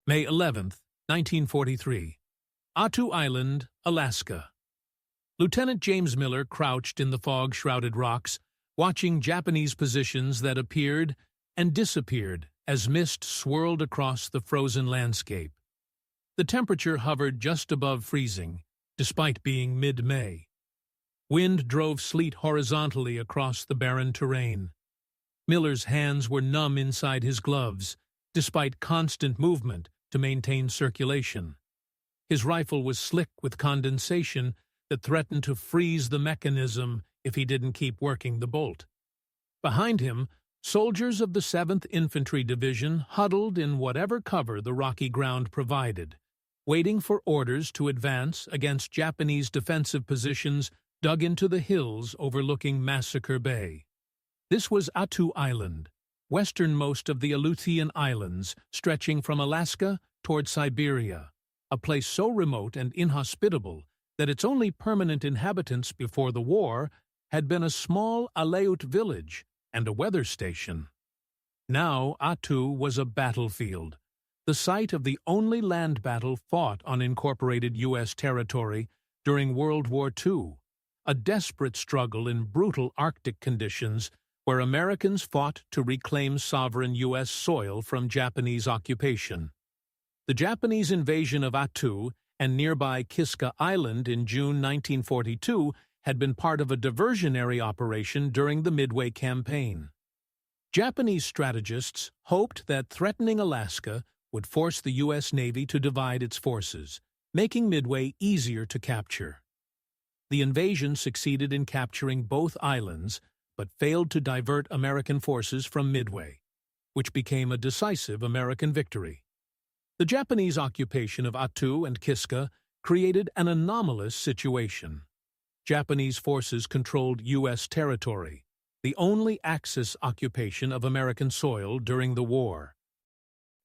May 11, 1943. Attu Island, Alaska. Lieutenant James Miller crouched in the fog-shrouded rocks, watching Japanese positions that appeared and disappeared as mist swirled across the frozen landscape. The temperature hovered just above freezing, despite being mid-May. Wind drove sleet horizontally across the barren terrain. Miller's hands were numb inside his gloves, despite constant movement to maintain circulation. His rifle was slick with condensation that threatened to freeze the mechanism if he didn't keep working the bolt. Behind him, soldiers of the 7th Infantry Division huddled in whatever cover the rocky ground provided, waiting for orders to advance against Japanese defensive positions dug into the hills overlooking Massacre Bay. This was Attu Island, westernmost of the Aleutian Islands, stretching from Alaska toward Siberia, a place so remote and inhospitable that its only permanent inhabitants before the war had been a small Aleut village and a weather station. Now Attu was a battlefield, the site of the only land battle fought on incorporated U.S. territory during World War II, a desperate struggle in brutal Arctic conditions where Americans fought to reclaim sovereign U.S. soil from Japanese occupation. The Japanese invasion of Attu and nearby Kiska Island in June 1942 had been part of a diversionary operation during the Midway Campaign. Japanese strategists hoped that threatening Alaska would force the U.S. Navy to divide its forces, making Midway easier to capture. The invasion succeeded in capturing both islands, but failed to divert American forces from Midway, which became a decisive American victory. The Japanese occupation of Attu and Kiska created an anomalous situation. Japanese forces controlled U.S. territory, the only Axis occupation of American soil during the war.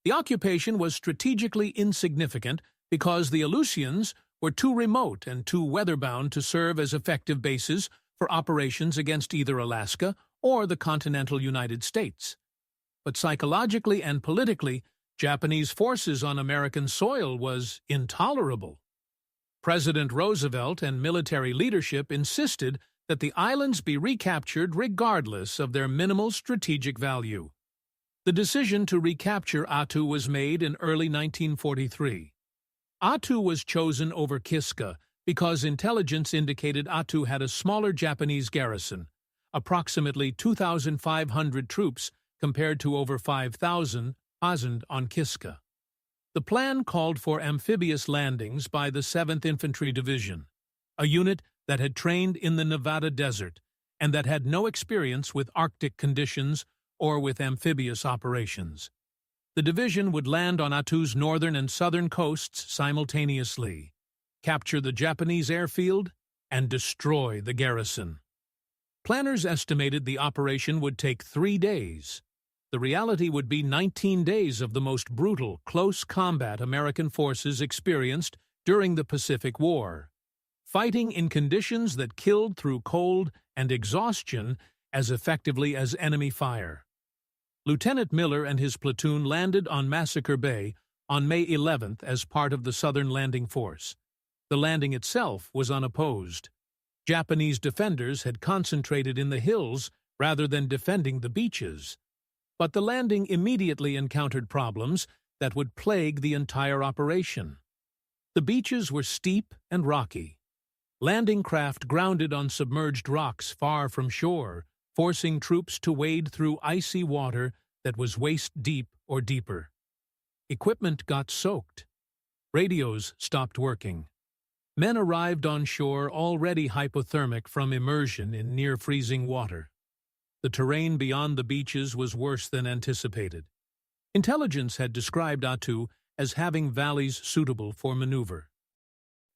The occupation was strategically insignificant because the Aleutians were too remote and too weather-bound to serve as effective bases for operations against either Alaska or the continental United States. But psychologically and politically, Japanese forces on American soil was intolerable. President Roosevelt and military leadership insisted that the islands be recaptured regardless of their minimal strategic value. The decision to recapture Attu was made in early 1943. Attu was chosen over Kiska because intelligence indicated Attu had a smaller Japanese garrison, approximately 2,500 troops compared to over 5,000 on Kiska. The plan called for amphibious landings by the 7th Infantry Division, a unit that had trained in the Nevada desert and that had no experience with Arctic conditions or with amphibious operations. The division would land on Attu's northern and southern coasts simultaneously, capture the Japanese airfield, and destroy the garrison. Planners estimated the operation would take 3 days. The reality would be 19 days of the most brutal, close combat American forces experienced during the Pacific War, fighting in conditions that killed through cold and exhaustion as effectively as enemy fire. Lieutenant Miller and his platoon landed on Massacre Bay on May 11th as part of the Southern Landing Force. The landing itself was unopposed. Japanese defenders had concentrated in the hills rather than defending the beaches. But the landing immediately encountered problems that would plague the entire operation. The beaches were steep and rocky. Landing craft grounded on submerged rocks far from shore, forcing troops to wade through icy water that was waist-deep or deeper. Equipment got soaked. Radios stopped working. Men arrived on shore already hypothermic from immersion in near-freezing water. The terrain beyond the beaches was worse than anticipated. Intelligence had described Attu as having valleys suitable for maneuver.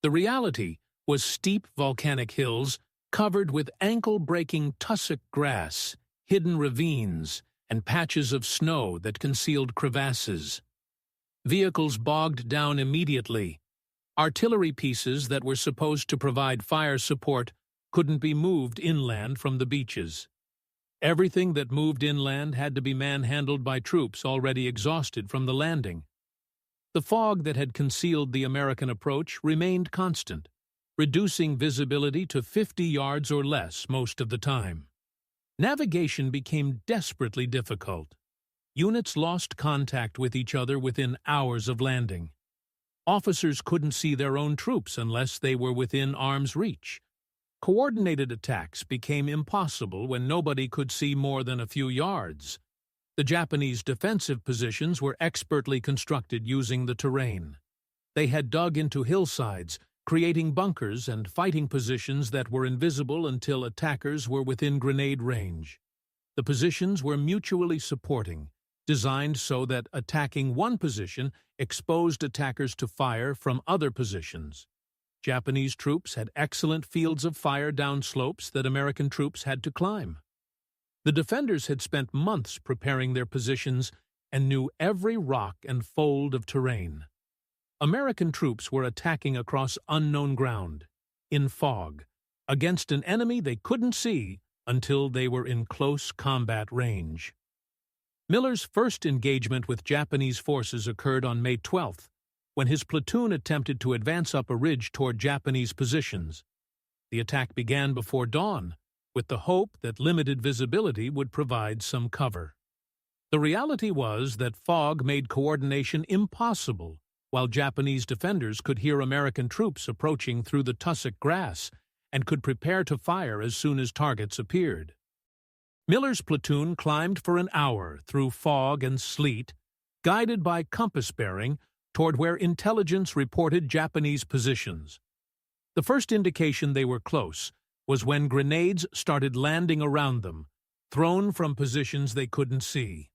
The reality was steep volcanic hills covered with ankle-breaking tussock grass, hidden ravines, and patches of snow that concealed crevasses. Vehicles bogged down immediately. Artillery pieces that were supposed to provide fire support couldn't be moved inland from the beaches. Everything that moved inland had to be manhandled by troops already exhausted from the landing. The fog that had concealed the American approach remained constant, reducing visibility to 50 yards or less most of the time. Navigation became desperately difficult. Units lost contact with each other within hours of landing. Officers couldn't see their own troops unless they were within arm's reach. Coordinated attacks became impossible when nobody could see more than a few yards. The Japanese defensive positions were expertly constructed using the terrain. They had dug into hillsides, creating bunkers and fighting positions that were invisible until attackers were within grenade range. The positions were mutually supporting, designed so that attacking one position exposed attackers to fire from other positions. Japanese troops had excellent fields of fire down slopes that American troops had to climb. The defenders had spent months preparing their positions and knew every rock and fold of terrain. American troops were attacking across unknown ground, in fog, against an enemy they couldn't see until they were in close combat range. Miller's first engagement with Japanese forces occurred on May 12th, when his platoon attempted to advance up a ridge toward Japanese positions. The attack began before dawn, with the hope that limited visibility would provide some cover. The reality was that fog made coordination impossible, while Japanese defenders could hear American troops approaching through the tussock grass and could prepare to fire as soon as targets appeared. Miller's platoon climbed for an hour through fog and sleet, guided by compass bearing toward where intelligence reported Japanese positions. The first indication they were close was when grenades started landing around them, thrown from positions they couldn't see.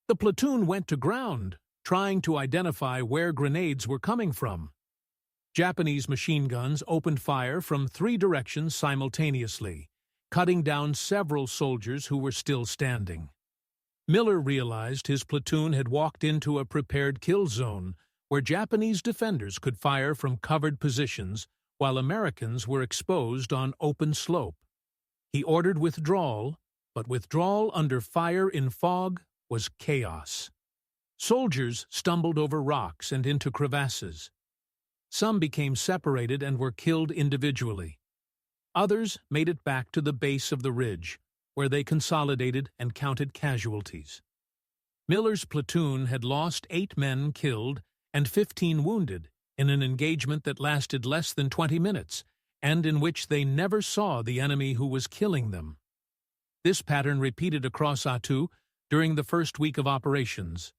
The platoon went to ground, trying to identify where grenades were coming from. Japanese machine guns opened fire from 3 directions simultaneously, cutting down several soldiers who were still standing. Miller realized his platoon had walked into a prepared kill zone where Japanese defenders could fire from covered positions while Americans were exposed on open slope. He ordered withdrawal, but withdrawal under fire in fog was chaos. Soldiers stumbled over rocks and into crevasses. Some became separated and were killed individually. Others made it back to the base of the ridge, where they consolidated and counted casualties. Miller's platoon had lost 8 men killed and 15 wounded in an engagement that lasted less than 20 minutes, and in which they never saw the enemy who was killing them. This pattern repeated across Attu during the first week of operations.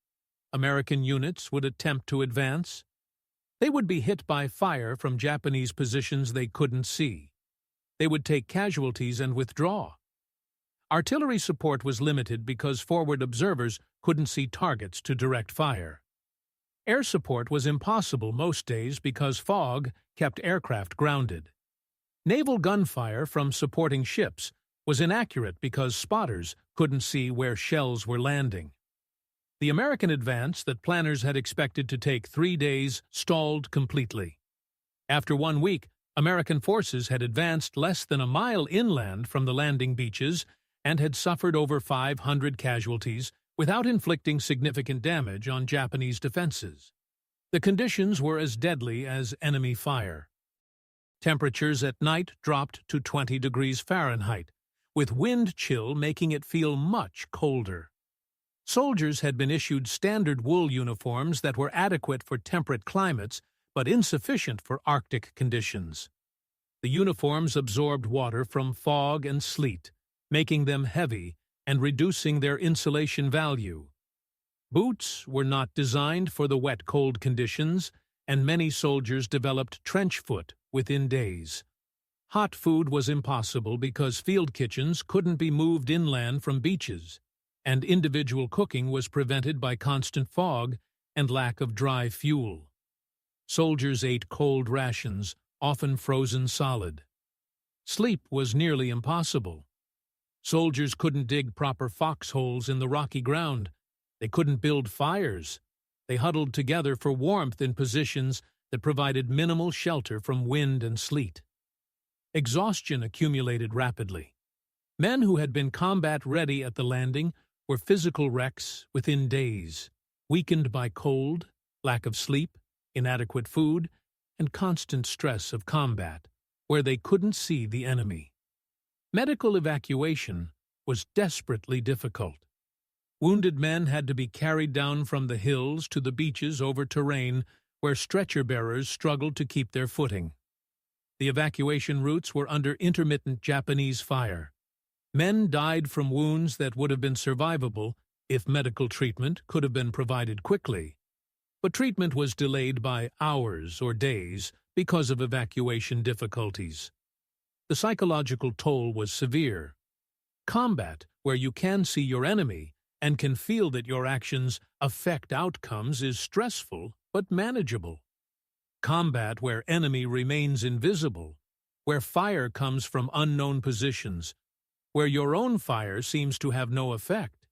American units would attempt to advance. They would be hit by fire from Japanese positions they couldn't see. They would take casualties and withdraw. Artillery support was limited because forward observers couldn't see targets to direct fire. Air support was impossible most days because fog kept aircraft grounded. Naval gunfire from supporting ships was inaccurate because spotters couldn't see where shells were landing. The American advance that planners had expected to take 3 days stalled completely. After 1 week, American forces had advanced less than a mile inland from the landing beaches and had suffered over 500 casualties without inflicting significant damage on Japanese defenses. The conditions were as deadly as enemy fire. Temperatures at night dropped to 20 degrees Fahrenheit, with wind chill making it feel much colder. Soldiers had been issued standard wool uniforms that were adequate for temperate climates but insufficient for Arctic conditions. The uniforms absorbed water from fog and sleet, making them heavy and reducing their insulation value. Boots were not designed for the wet, cold conditions, and many soldiers developed trench foot within days. Hot food was impossible because field kitchens couldn't be moved inland from beaches, and individual cooking was prevented by constant fog and lack of dry fuel. Soldiers ate cold rations, often frozen solid. Sleep was nearly impossible. Soldiers couldn't dig proper foxholes in the rocky ground. They couldn't build fires. They huddled together for warmth in positions that provided minimal shelter from wind and sleet. Exhaustion accumulated rapidly. Men who had been combat-ready at the landing were physical wrecks within days, weakened by cold, lack of sleep, inadequate food, and constant stress of combat, where they couldn't see the enemy. Medical evacuation was desperately difficult. Wounded men had to be carried down from the hills to the beaches over terrain where stretcher-bearers struggled to keep their footing. The evacuation routes were under intermittent Japanese fire. Men died from wounds that would have been survivable if medical treatment could have been provided quickly. But treatment was delayed by hours or days because of evacuation difficulties. The psychological toll was severe. Combat, where you can see your enemy and can feel that your actions affect outcomes, is stressful but manageable. Combat where enemy remains invisible, where fire comes from unknown positions, where your own fire seems to have no effect,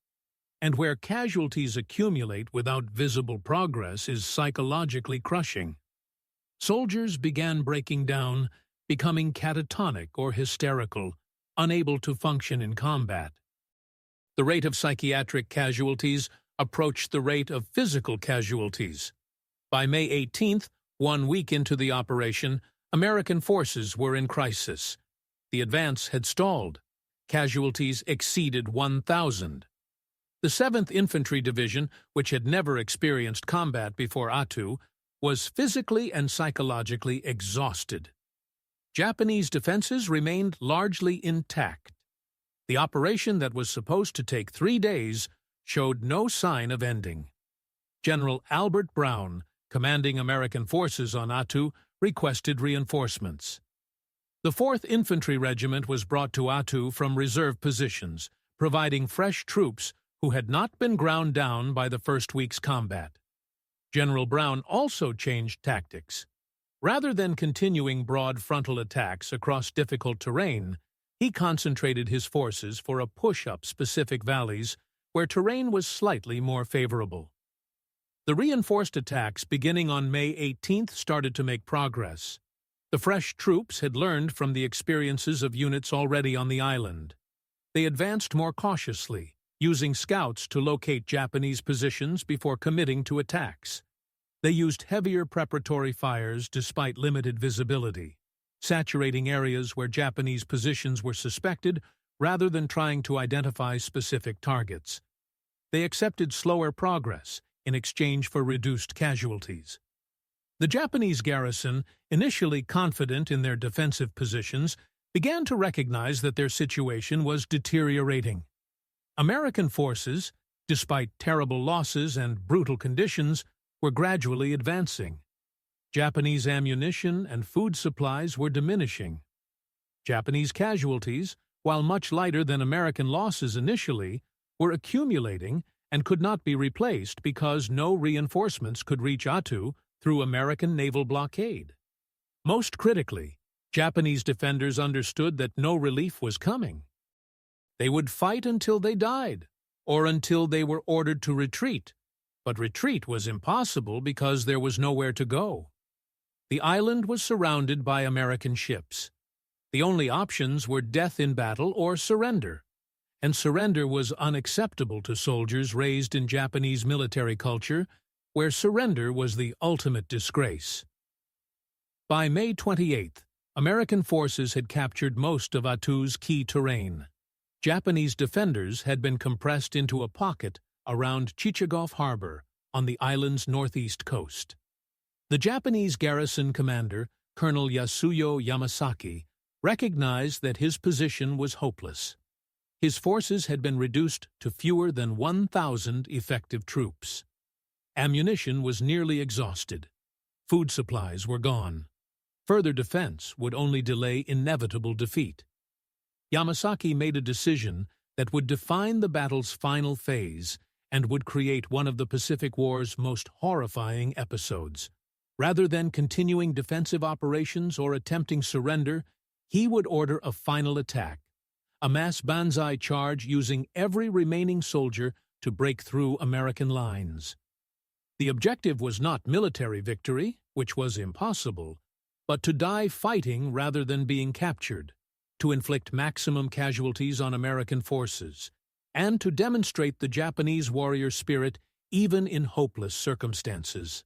and where casualties accumulate without visible progress is psychologically crushing. Soldiers began breaking down, becoming catatonic or hysterical, unable to function in combat. The rate of psychiatric casualties approached the rate of physical casualties. By May 18th, 1 week into the operation, American forces were in crisis. The advance had stalled. Casualties exceeded 1,000. The 7th Infantry Division, which had never experienced combat before Attu, was physically and psychologically exhausted. Japanese defenses remained largely intact. The operation that was supposed to take 3 days showed no sign of ending. General Albert Brown, commanding American forces on Attu, requested reinforcements. The 4th Infantry Regiment was brought to Attu from reserve positions, providing fresh troops who had not been ground down by the first week's combat. General Brown also changed tactics. Rather than continuing broad frontal attacks across difficult terrain, he concentrated his forces for a push up specific valleys where terrain was slightly more favorable. The reinforced attacks beginning on May 18th started to make progress. The fresh troops had learned from the experiences of units already on the island. They advanced more cautiously, using scouts to locate Japanese positions before committing to attacks. They used heavier preparatory fires despite limited visibility, saturating areas where Japanese positions were suspected rather than trying to identify specific targets. They accepted slower progress in exchange for reduced casualties. The Japanese garrison, initially confident in their defensive positions, began to recognize that their situation was deteriorating. American forces, despite terrible losses and brutal conditions, were gradually advancing. Japanese ammunition and food supplies were diminishing. Japanese casualties, while much lighter than American losses initially, were accumulating and could not be replaced because no reinforcements could reach Attu through American naval blockade. Most critically, Japanese defenders understood that no relief was coming. They would fight until they died, or until they were ordered to retreat, but retreat was impossible because there was nowhere to go. The island was surrounded by American ships. The only options were death in battle or surrender, and surrender was unacceptable to soldiers raised in Japanese military culture, where surrender was the ultimate disgrace. By May 28th, American forces had captured most of Attu's key terrain. Japanese defenders had been compressed into a pocket around Chichagof Harbor on the island's northeast coast. The Japanese garrison commander, Colonel Yasuyo Yamasaki, recognized that his position was hopeless. His forces had been reduced to fewer than 1,000 effective troops. Ammunition was nearly exhausted. Food supplies were gone. Further defense would only delay inevitable defeat. Yamasaki made a decision that would define the battle's final phase and would create one of the Pacific War's most horrifying episodes. Rather than continuing defensive operations or attempting surrender, he would order a final attack, a mass banzai charge using every remaining soldier to break through American lines. The objective was not military victory, which was impossible, but to die fighting rather than being captured, to inflict maximum casualties on American forces, and to demonstrate the Japanese warrior spirit even in hopeless circumstances.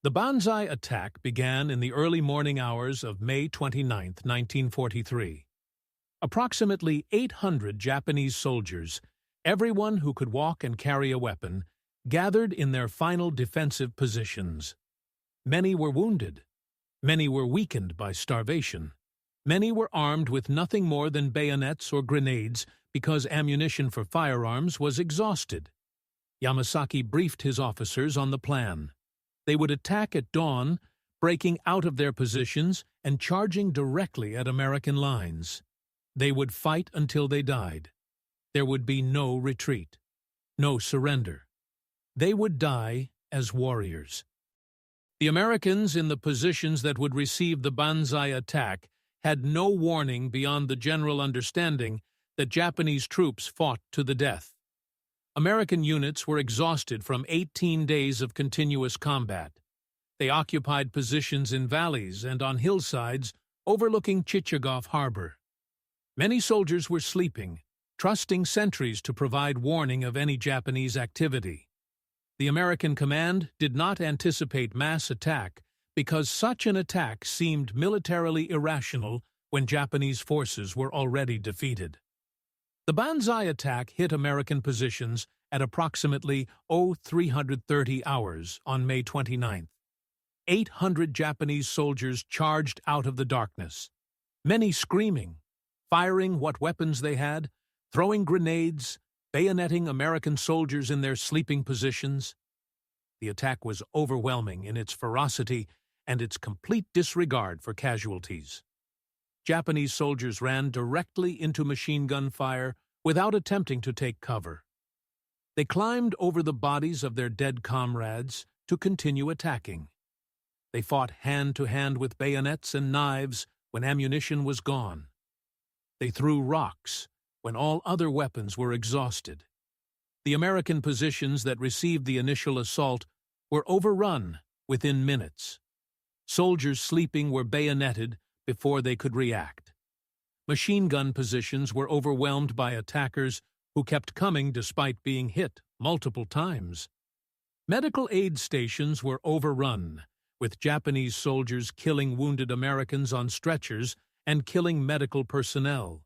The Banzai attack began in the early morning hours of May 29, 1943. Approximately 800 Japanese soldiers, everyone who could walk and carry a weapon, gathered in their final defensive positions. Many were wounded. Many were weakened by starvation. Many were armed with nothing more than bayonets or grenades because ammunition for firearms was exhausted. Yamasaki briefed his officers on the plan. They would attack at dawn, breaking out of their positions and charging directly at American lines. They would fight until they died. There would be no retreat, no surrender. They would die as warriors. The Americans in the positions that would receive the Banzai attack had no warning beyond the general understanding that Japanese troops fought to the death. American units were exhausted from 18 days of continuous combat. They occupied positions in valleys and on hillsides overlooking Chichagof Harbor. Many soldiers were sleeping, trusting sentries to provide warning of any Japanese activity. The American command did not anticipate mass attack because such an attack seemed militarily irrational when Japanese forces were already defeated. The Banzai attack hit American positions at approximately 0330 hours on May 29th. 800 Japanese soldiers charged out of the darkness, many screaming, firing what weapons they had, throwing grenades, bayoneting American soldiers in their sleeping positions. The attack was overwhelming in its ferocity and its complete disregard for casualties. Japanese soldiers ran directly into machine gun fire without attempting to take cover. They climbed over the bodies of their dead comrades to continue attacking. They fought hand-to-hand with bayonets and knives when ammunition was gone. They threw rocks when all other weapons were exhausted. The American positions that received the initial assault were overrun within minutes. Soldiers sleeping were bayoneted before they could react. Machine gun positions were overwhelmed by attackers who kept coming despite being hit multiple times. Medical aid stations were overrun, with Japanese soldiers killing wounded Americans on stretchers and killing medical personnel.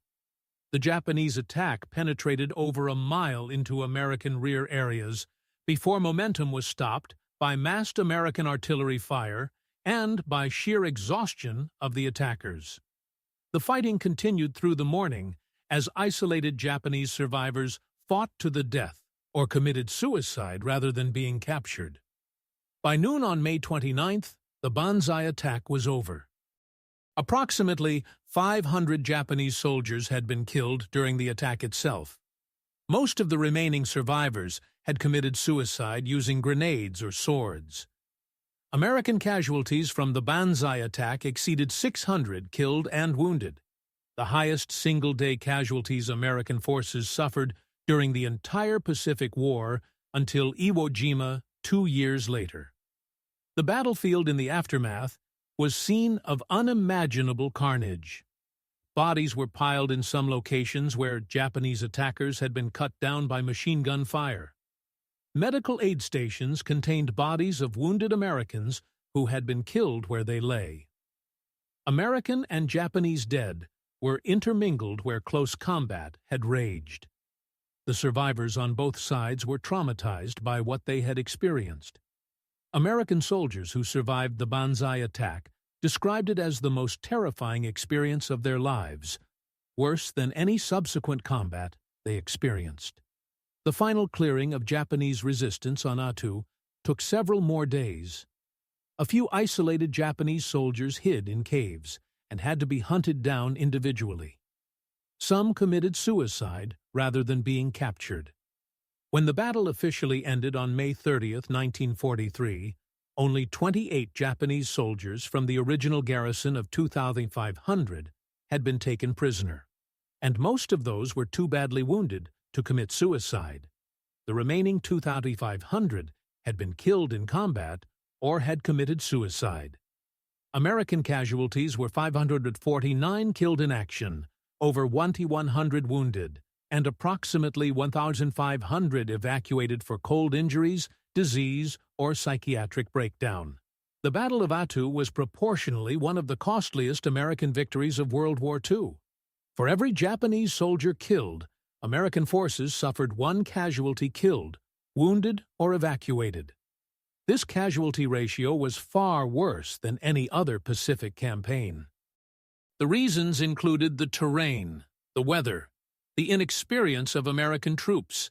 The Japanese attack penetrated over a mile into American rear areas before momentum was stopped by massed American artillery fire and by sheer exhaustion of the attackers. The fighting continued through the morning as isolated Japanese survivors fought to the death or committed suicide rather than being captured. By noon on May 29th, the Banzai attack was over. Approximately 500 Japanese soldiers had been killed during the attack itself. Most of the remaining survivors had committed suicide using grenades or swords. American casualties from the Banzai attack exceeded 600 killed and wounded, the highest single-day casualties American forces suffered during the entire Pacific War until Iwo Jima 2 years later. The battlefield in the aftermath was scene of unimaginable carnage. Bodies were piled in some locations where Japanese attackers had been cut down by machine gun fire. Medical aid stations contained bodies of wounded Americans who had been killed where they lay. American and Japanese dead were intermingled where close combat had raged. The survivors on both sides were traumatized by what they had experienced. American soldiers who survived the Banzai attack described it as the most terrifying experience of their lives, worse than any subsequent combat they experienced. The final clearing of Japanese resistance on Attu took several more days. A few isolated Japanese soldiers hid in caves and had to be hunted down individually. Some committed suicide rather than being captured. When the battle officially ended on May 30, 1943, only 28 Japanese soldiers from the original garrison of 2,500 had been taken prisoner, and most of those were too badly wounded to commit suicide. The remaining 2,500 had been killed in combat or had committed suicide. American casualties were 549 killed in action, over 2,100 wounded, and approximately 1,500 evacuated for cold injuries, disease, or psychiatric breakdown. The Battle of Attu was proportionally one of the costliest American victories of World War II. For every Japanese soldier killed, American forces suffered one casualty killed, wounded, or evacuated. This casualty ratio was far worse than any other Pacific campaign. The reasons included the terrain, the weather, the inexperience of American troops,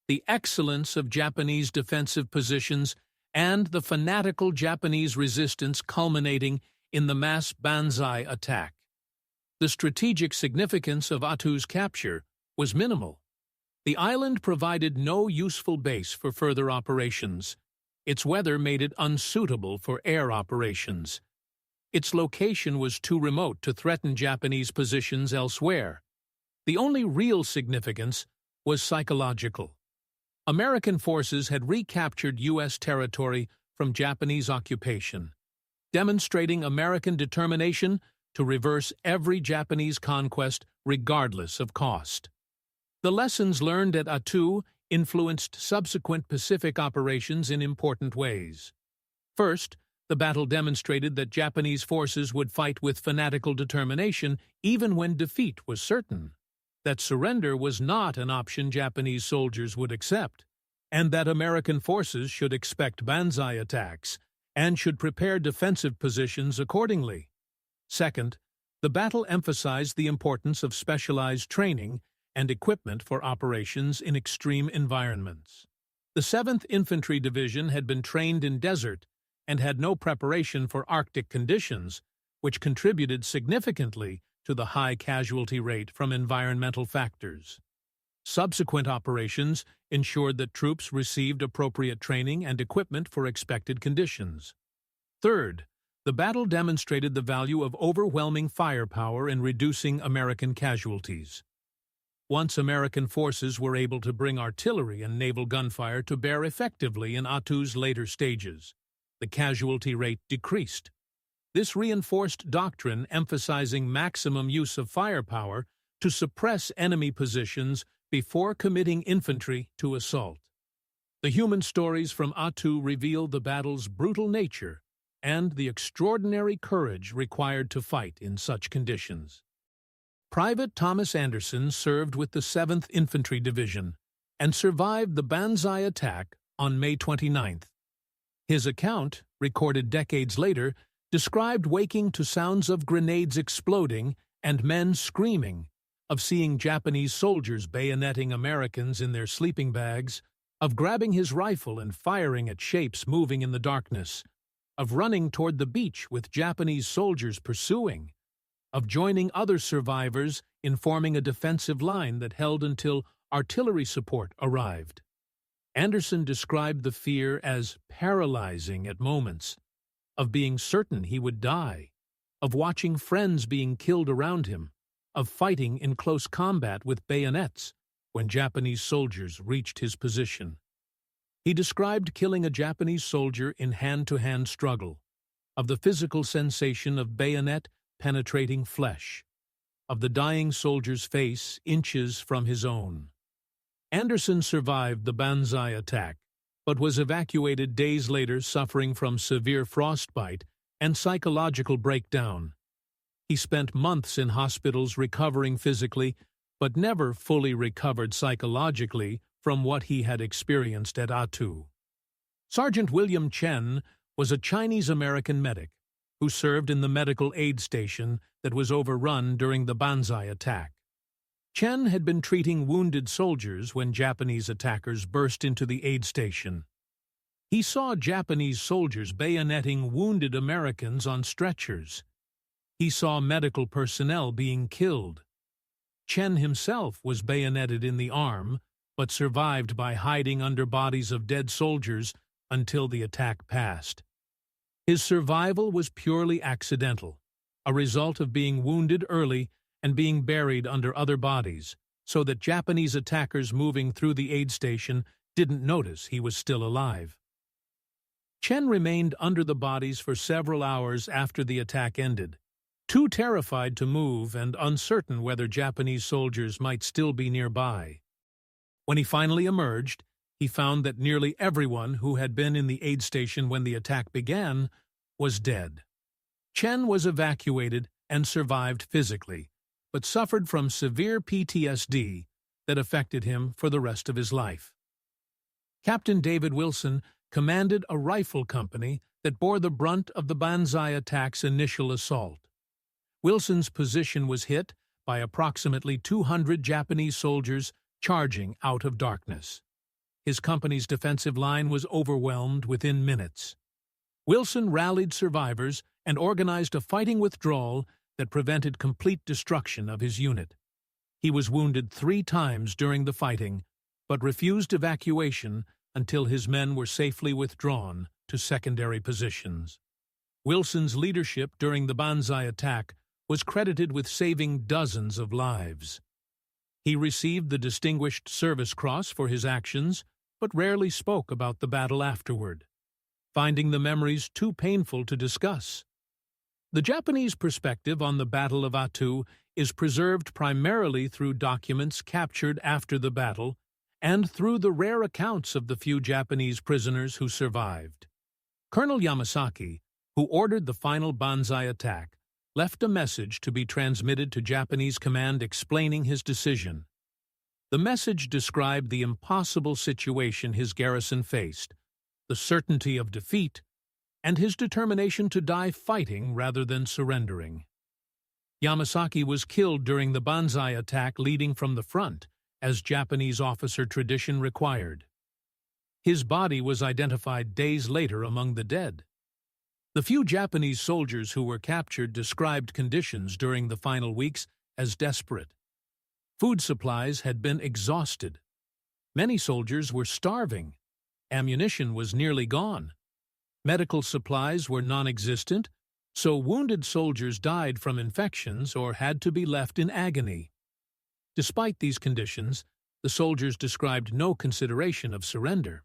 the excellence of Japanese defensive positions, and the fanatical Japanese resistance culminating in the mass Banzai attack. The strategic significance of Attu's capture was minimal. The island provided no useful base for further operations. Its weather made it unsuitable for air operations. Its location was too remote to threaten Japanese positions elsewhere. The only real significance was psychological. American forces had recaptured U.S. territory from Japanese occupation, demonstrating American determination to reverse every Japanese conquest regardless of cost. The lessons learned at Attu influenced subsequent Pacific operations in important ways. First, the battle demonstrated that Japanese forces would fight with fanatical determination even when defeat was certain, that surrender was not an option Japanese soldiers would accept, and that American forces should expect Banzai attacks and should prepare defensive positions accordingly. Second, the battle emphasized the importance of specialized training and equipment for operations in extreme environments. The 7th Infantry Division had been trained in desert and had no preparation for Arctic conditions, which contributed significantly to the high casualty rate from environmental factors. Subsequent operations ensured that troops received appropriate training and equipment for expected conditions. Third, the battle demonstrated the value of overwhelming firepower in reducing American casualties. Once American forces were able to bring artillery and naval gunfire to bear effectively in Attu's later stages, the casualty rate decreased. This reinforced doctrine emphasizing maximum use of firepower to suppress enemy positions before committing infantry to assault. The human stories from Attu reveal the battle's brutal nature and the extraordinary courage required to fight in such conditions. Private Thomas Anderson served with the 7th Infantry Division and survived the Banzai attack on May 29th. His account, recorded decades later, described waking to sounds of grenades exploding and men screaming, of seeing Japanese soldiers bayoneting Americans in their sleeping bags, of grabbing his rifle and firing at shapes moving in the darkness, of running toward the beach with Japanese soldiers pursuing, of joining other survivors in forming a defensive line that held until artillery support arrived. Anderson described the fear as paralyzing at moments, of being certain he would die, of watching friends being killed around him, of fighting in close combat with bayonets when Japanese soldiers reached his position. He described killing a Japanese soldier in hand-to-hand struggle, of the physical sensation of bayonet penetrating flesh, of the dying soldier's face inches from his own. Anderson survived the Banzai attack, but was evacuated days later suffering from severe frostbite and psychological breakdown. He spent months in hospitals recovering physically, but never fully recovered psychologically from what he had experienced at Attu. Sergeant William Chen was a Chinese-American medic who served in the medical aid station that was overrun during the Banzai attack. Chen had been treating wounded soldiers when Japanese attackers burst into the aid station. He saw Japanese soldiers bayoneting wounded Americans on stretchers. He saw medical personnel being killed. Chen himself was bayoneted in the arm, but survived by hiding under bodies of dead soldiers until the attack passed. His survival was purely accidental, a result of being wounded early and being buried under other bodies, so that Japanese attackers moving through the aid station didn't notice he was still alive. Chen remained under the bodies for several hours after the attack ended, too terrified to move and uncertain whether Japanese soldiers might still be nearby. When he finally emerged, he found that nearly everyone who had been in the aid station when the attack began was dead. Chen was evacuated and survived physically, but suffered from severe PTSD that affected him for the rest of his life. Captain David Wilson commanded a rifle company that bore the brunt of the Banzai attack's initial assault. Wilson's position was hit by approximately 200 Japanese soldiers charging out of darkness. His company's defensive line was overwhelmed within minutes. Wilson rallied survivors and organized a fighting withdrawal that prevented complete destruction of his unit. He was wounded 3 times during the fighting, but refused evacuation until his men were safely withdrawn to secondary positions. Wilson's leadership during the Banzai attack was credited with saving dozens of lives. He received the Distinguished Service Cross for his actions, but rarely spoke about the battle afterward, finding the memories too painful to discuss. The Japanese perspective on the Battle of Attu is preserved primarily through documents captured after the battle and through the rare accounts of the few Japanese prisoners who survived. Colonel Yamasaki, who ordered the final Banzai attack, left a message to be transmitted to Japanese command explaining his decision. The message described the impossible situation his garrison faced, the certainty of defeat, and his determination to die fighting rather than surrendering. Yamasaki was killed during the Banzai attack leading from the front, as Japanese officer tradition required. His body was identified days later among the dead. The few Japanese soldiers who were captured described conditions during the final weeks as desperate. Food supplies had been exhausted. Many soldiers were starving. Ammunition was nearly gone. Medical supplies were non-existent, so wounded soldiers died from infections or had to be left in agony. Despite these conditions, the soldiers described no consideration of surrender.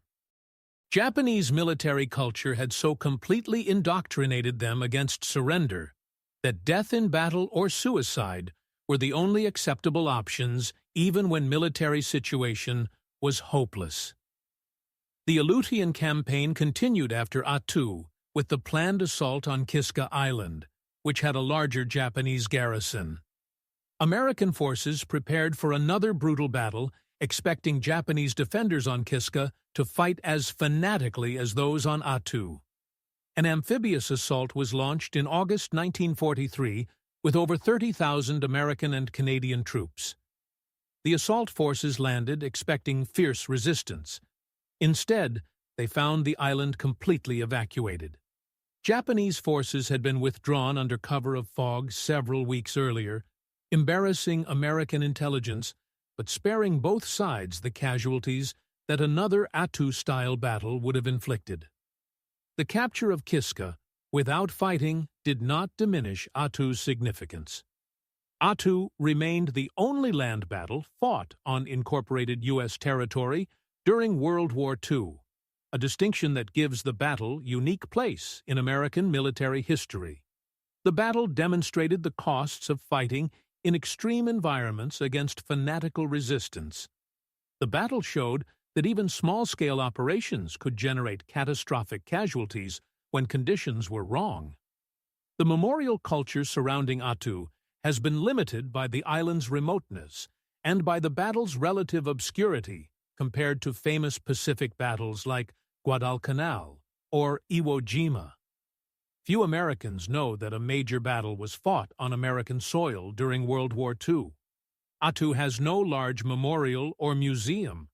Japanese military culture had so completely indoctrinated them against surrender that death in battle or suicide were the only acceptable options, even when military situation was hopeless. The Aleutian campaign continued after Attu with the planned assault on Kiska Island, which had a larger Japanese garrison. American forces prepared for another brutal battle, expecting Japanese defenders on Kiska to fight as fanatically as those on Attu. An amphibious assault was launched in August 1943 with over 30,000 American and Canadian troops. The assault forces landed expecting fierce resistance. Instead, they found the island completely evacuated. Japanese forces had been withdrawn under cover of fog several weeks earlier, embarrassing American intelligence but sparing both sides the casualties that another Attu-style battle would have inflicted. The capture of Kiska, without fighting, did not diminish Attu's significance. Attu remained the only land battle fought on incorporated U.S. territory during World War II, a distinction that gives the battle unique place in American military history. The battle demonstrated the costs of fighting in extreme environments against fanatical resistance. The battle showed that even small-scale operations could generate catastrophic casualties when conditions were wrong. The memorial culture surrounding Attu has been limited by the island's remoteness and by the battle's relative obscurity compared to famous Pacific battles like Guadalcanal or Iwo Jima. Few Americans know that a major battle was fought on American soil during World War II. Attu has no large memorial or museum.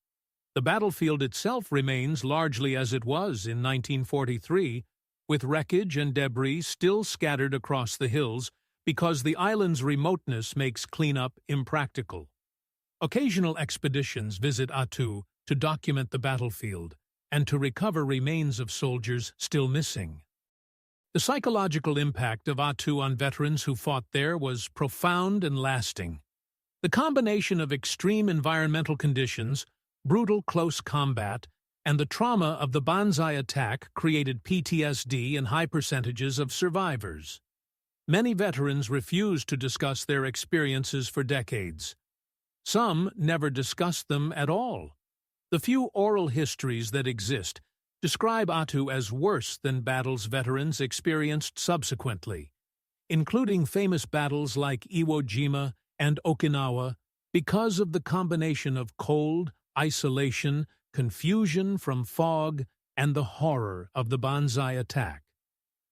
The battlefield itself remains largely as it was in 1943, with wreckage and debris still scattered across the hills because the island's remoteness makes cleanup impractical. Occasional expeditions visit Attu to document the battlefield and to recover remains of soldiers still missing. The psychological impact of Attu on veterans who fought there was profound and lasting. The combination of extreme environmental conditions, brutal close combat, and the trauma of the Banzai attack created PTSD in high percentages of survivors. Many veterans refused to discuss their experiences for decades. Some never discussed them at all. The few oral histories that exist describe Attu as worse than battles veterans experienced subsequently, including famous battles like Iwo Jima and Okinawa, because of the combination of cold, isolation, confusion from fog, and the horror of the Banzai attack.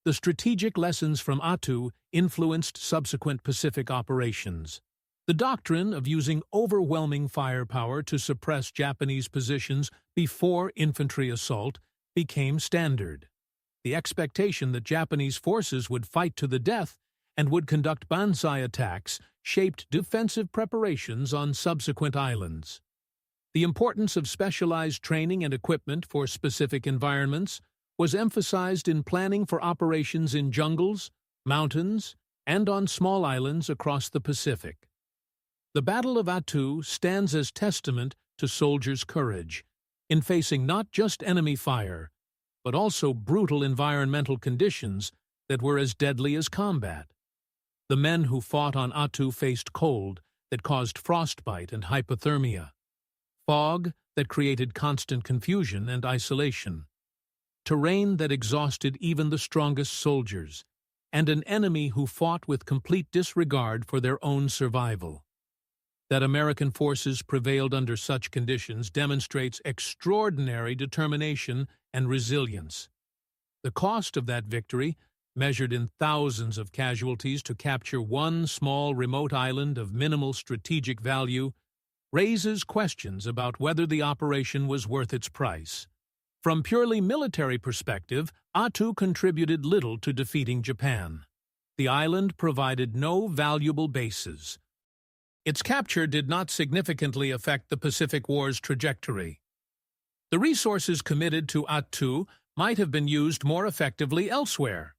The strategic lessons from Attu influenced subsequent Pacific operations. The doctrine of using overwhelming firepower to suppress Japanese positions before infantry assault became standard. The expectation that Japanese forces would fight to the death and would conduct Banzai attacks shaped defensive preparations on subsequent islands. The importance of specialized training and equipment for specific environments was emphasized in planning for operations in jungles, mountains, and on small islands across the Pacific. The Battle of Attu stands as testament to soldiers' courage in facing not just enemy fire, but also brutal environmental conditions that were as deadly as combat. The men who fought on Attu faced cold that caused frostbite and hypothermia, fog that created constant confusion and isolation, terrain that exhausted even the strongest soldiers, and an enemy who fought with complete disregard for their own survival. That American forces prevailed under such conditions demonstrates extraordinary determination and resilience. The cost of that victory, measured in thousands of casualties to capture one small remote island of minimal strategic value, raises questions about whether the operation was worth its price. From purely military perspective, Attu contributed little to defeating Japan. The island provided no valuable bases. Its capture did not significantly affect the Pacific War's trajectory. The resources committed to Attu might have been used more effectively elsewhere.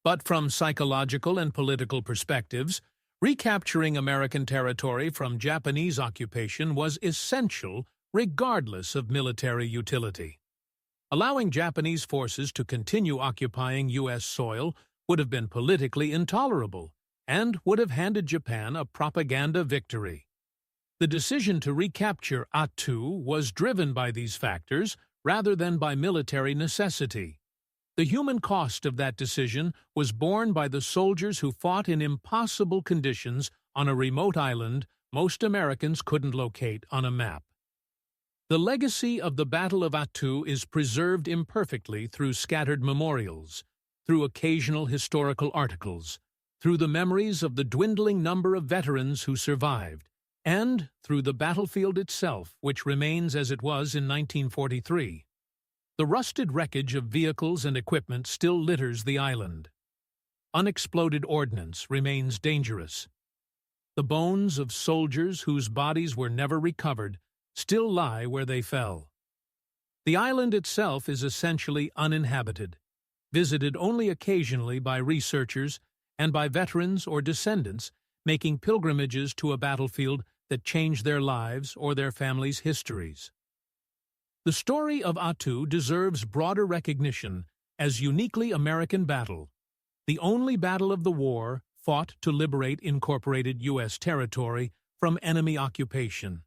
But from psychological and political perspectives, recapturing American territory from Japanese occupation was essential regardless of military utility. Allowing Japanese forces to continue occupying U.S. soil would have been politically intolerable and would have handed Japan a propaganda victory. The decision to recapture Attu was driven by these factors rather than by military necessity. The human cost of that decision was borne by the soldiers who fought in impossible conditions on a remote island most Americans couldn't locate on a map. The legacy of the Battle of Attu is preserved imperfectly through scattered memorials, through occasional historical articles, through the memories of the dwindling number of veterans who survived, and through the battlefield itself, which remains as it was in 1943. The rusted wreckage of vehicles and equipment still litters the island. Unexploded ordnance remains dangerous. The bones of soldiers whose bodies were never recovered still lie where they fell. The island itself is essentially uninhabited, visited only occasionally by researchers and by veterans or descendants making pilgrimages to a battlefield that changed their lives or their families' histories. The story of Attu deserves broader recognition as uniquely American battle, the only battle of the war fought to liberate incorporated U.S. territory from enemy occupation.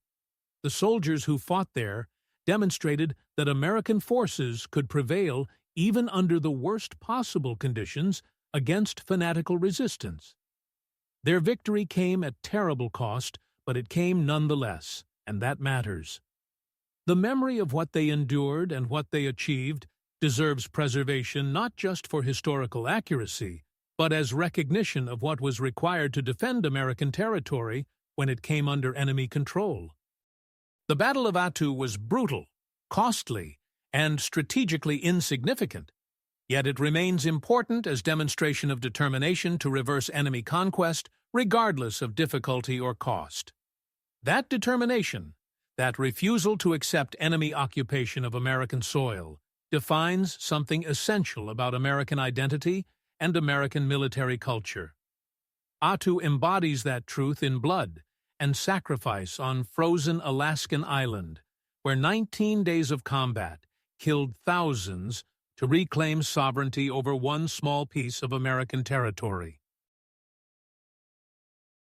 The soldiers who fought there demonstrated that American forces could prevail even under the worst possible conditions against fanatical resistance. Their victory came at terrible cost, but it came nonetheless, and that matters. The memory of what they endured and what they achieved deserves preservation not just for historical accuracy, but as recognition of what was required to defend American territory when it came under enemy control. The Battle of Attu was brutal, costly, and strategically insignificant, yet it remains important as demonstration of determination to reverse enemy conquest regardless of difficulty or cost. That determination, that refusal to accept enemy occupation of American soil, defines something essential about American identity and American military culture. Attu embodies that truth in blood and sacrifice on frozen Alaskan island, where 19 days of combat killed thousands to reclaim sovereignty over one small piece of American territory.